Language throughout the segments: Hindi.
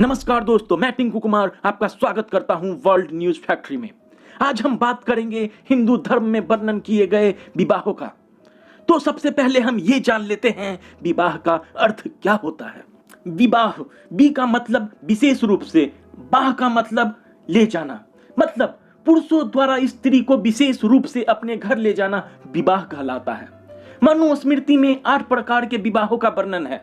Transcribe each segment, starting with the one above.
नमस्कार दोस्तों, मैं टिंकू कुमार आपका स्वागत करता हूं वर्ल्ड न्यूज फैक्ट्री में। आज हम बात करेंगे हिंदू धर्म में वर्णन किए गए विवाहों का। तो सबसे पहले हम ये जान लेते हैं विवाह का अर्थ क्या होता है। विवाह, बी का मतलब विशेष रूप से, बाह का मतलब ले जाना, मतलब पुरुषों द्वारा स्त्री को विशेष रूप से अपने घर ले जाना विवाह कहलाता है। मनुस्मृति में 8 प्रकार के विवाहों का वर्णन है,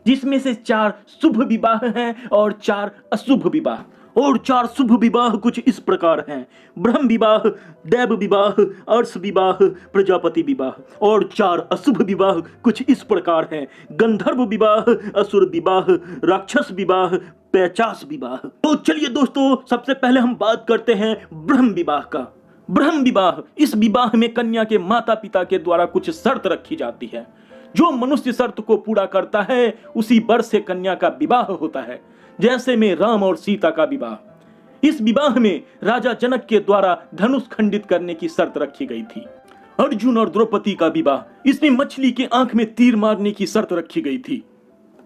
जिसमें से 4 शुभ विवाह हैं और 4 अशुभ विवाह। और 4 शुभ विवाह कुछ इस प्रकार हैं: ब्रह्म विवाह, देव विवाह, अर्ष विवाह, प्रजापति विवाह। और 4 अशुभ विवाह कुछ इस प्रकार हैं: गंधर्व विवाह, असुर विवाह, राक्षस विवाह, पैचास विवाह। तो चलिए दोस्तों, सबसे पहले हम बात करते हैं ब्रह्म विवाह का। ब्रह्म विवाह, इस विवाह में कन्या के माता पिता के द्वारा कुछ शर्त रखी जाती है। जो मनुष्य शर्त को पूरा करता है उसी वर्ष से कन्या का विवाह होता है, जैसे में राम और सीता का विवाह। इस विवाह में राजा जनक के द्वारा धनुष खंडित करने की शर्त रखी गई थी। अर्जुन और द्रौपदी का विवाह, इसमें मछली के आंख में तीर मारने की शर्त रखी गई थी।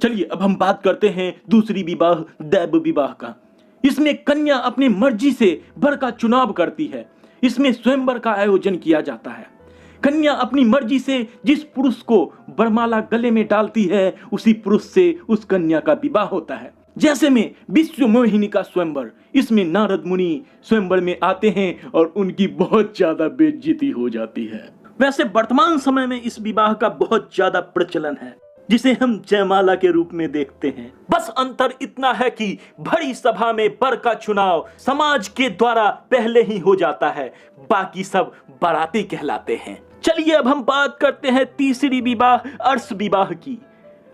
चलिए अब हम बात करते हैं दूसरी विवाह, दैव विवाह का। इसमें कन्या अपनी मर्जी से वर का चुनाव करती है। इसमें स्वयंवर का आयोजन किया जाता है। कन्या अपनी मर्जी से जिस पुरुष को वरमाला गले में डालती है उसी पुरुष से उस कन्या का विवाह होता है। जैसे में विश्व मोहिनी का स्वयंवर, इसमें नारद मुनि स्वयंवर में आते हैं और उनकी बहुत ज्यादा बेइज्जती हो जाती है। वैसे वर्तमान समय में इस विवाह का बहुत ज्यादा प्रचलन है, जिसे हम जयमाला के रूप में देखते हैं। बस अंतर इतना है कि बड़ी सभा में वर का चुनाव समाज के द्वारा पहले ही हो जाता है, बाकी सब बाराती कहलाते हैं। चलिए अब हम बात करते हैं तीसरी विवाह, अर्ष विवाह की।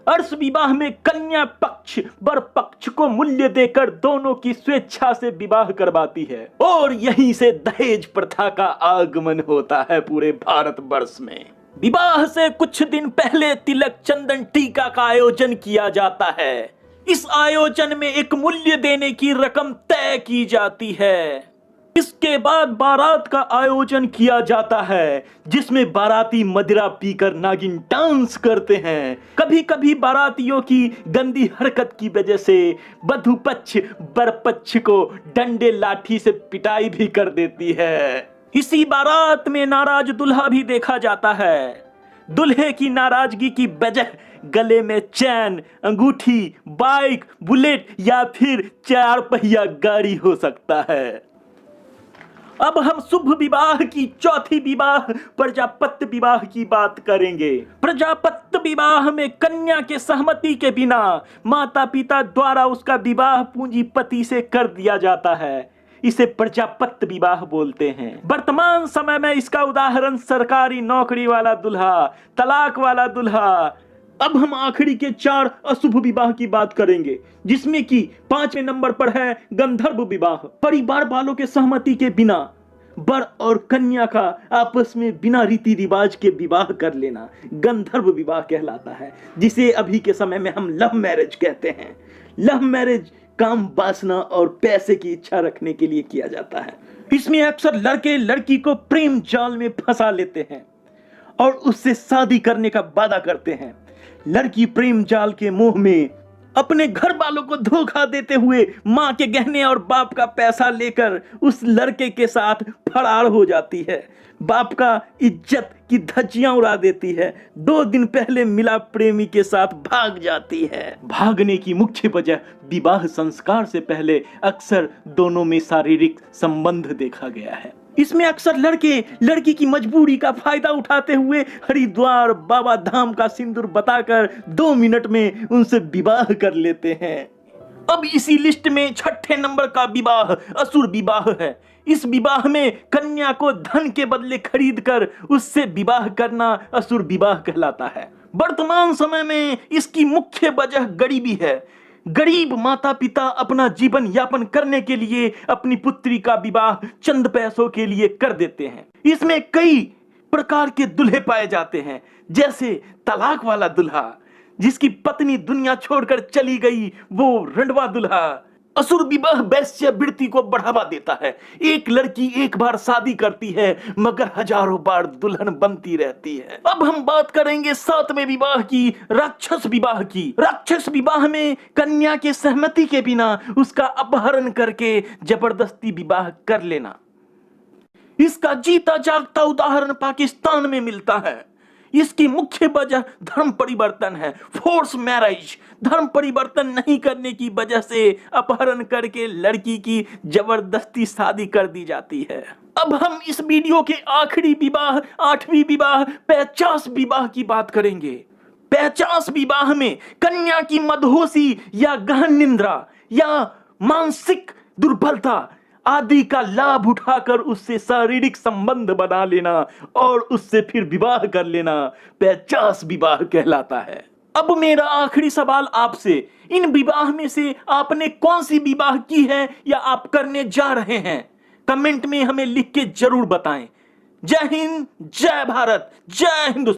अर्ष विवाह में कन्या पक्ष वर पक्ष को मूल्य देकर दोनों की स्वेच्छा से विवाह करवाती है, और यहीं से दहेज प्रथा का आगमन होता है पूरे भारतवर्ष में। विवाह से कुछ दिन पहले तिलक, चंदन, टीका का आयोजन किया जाता है। इस आयोजन में एक मूल्य देने की रकम तय की जाती है। इसके बाद बारात का आयोजन किया जाता है, जिसमें बाराती मदिरा पीकर नागिन डांस करते हैं। कभी कभी बारातियों की गंदी हरकत की वजह से वधू पक्ष वर पक्ष को डंडे लाठी से पिटाई भी कर देती है। इसी बारात में नाराज दुल्हा भी देखा जाता है। दुल्हे की नाराजगी की वजह गले में चैन, अंगूठी, बाइक, बुलेट या फिर 4 पहिया गाड़ी हो सकता है। अब हम शुभ विवाह की चौथी विवाह, प्रजापत्य विवाह की बात करेंगे। प्रजापत्य विवाह में कन्या के सहमति के बिना माता पिता द्वारा उसका विवाह पूंजीपति से कर दिया जाता है। इसे प्रजापत्य विवाह बोलते हैं। वर्तमान समय में इसका उदाहरण सरकारी नौकरी वाला दुल्हा, तलाक वाला दुल्हा। अब हम आखिरी के 4 अशुभ विवाह की बात करेंगे, जिसमें कि 5वें नंबर पर है गंधर्व विवाह। परिवार वालों के सहमति के बिना वर और कन्या का आपस में बिना रीति रिवाज के विवाह कर लेना गंधर्व विवाह कहलाता है, जिसे अभी के समय में हम लव मैरिज कहते हैं। लव मैरिज काम वासना और पैसे की इच्छा रखने के लिए किया जाता है। इसमें अक्सर लड़के लड़की को प्रेम जाल में फंसा लेते हैं और उससे शादी करने का वादा करते हैं। लड़की प्रेम जाल के मोह में अपने घर वालों को धोखा देते हुए मां के गहने और बाप का पैसा लेकर उस लड़के के साथ फरार हो जाती है। बाप का इज्जत की धज्जियां उड़ा देती है। 2 दिन पहले मिला प्रेमी के साथ भाग जाती है। भागने की मुख्य वजह विवाह संस्कार से पहले अक्सर दोनों में शारीरिक संबंध देखा गया है। इसमें अक्सर लड़के लड़की की मजबूरी का फायदा उठाते हुए हरिद्वार बाबा धाम का सिंदूर बताकर 2 मिनट में उनसे विवाह कर लेते हैं। अब इसी लिस्ट में 6ठे नंबर का विवाह असुर विवाह है। इस विवाह में कन्या को धन के बदले खरीद कर उससे विवाह करना असुर विवाह कहलाता है। वर्तमान समय में इसकी मुख्य वजह गरीबी है। गरीब माता पिता अपना जीवन यापन करने के लिए अपनी पुत्री का विवाह चंद पैसों के लिए कर देते हैं। इसमें कई प्रकार के दुल्हे पाए जाते हैं, जैसे तलाक वाला दुल्हा, जिसकी पत्नी दुनिया छोड़कर चली गई, वो रंडवा दुल्हा। असुर विवाह वैश्यवृत्ति को बढ़ावा देता है। एक लड़की एक बार शादी करती है मगर हजारों बार दुल्हन बनती रहती है। अब हम बात करेंगे सातवें विवाह की, राक्षस विवाह की। राक्षस विवाह में कन्या के सहमति के बिना उसका अपहरण करके जबरदस्ती विवाह कर लेना। इसका जीता जागता उदाहरण पाकिस्तान में मिलता है। इसकी मुख्य वजह धर्म परिवर्तन है, फोर्स मैरिज। धर्म परिवर्तन नहीं करने की वजह से अपहरण करके लड़की की जबरदस्ती शादी कर दी जाती है। अब हम इस वीडियो के आखिरी विवाह, आठवीं विवाह, 50 विवाह की बात करेंगे। 50 विवाह में कन्या की मदहोशी या गहन निंद्रा या मानसिक दुर्बलता आदि का लाभ उठाकर उससे शारीरिक संबंध बना लेना और उससे फिर विवाह कर लेना 50 विवाह कहलाता है। अब मेरा आखिरी सवाल आपसे, इन विवाह में से आपने कौन सी विवाह की है या आप करने जा रहे हैं? कमेंट में हमें लिख के जरूर बताएं। जय हिंद, जय भारत, जय हिंदुस्तान।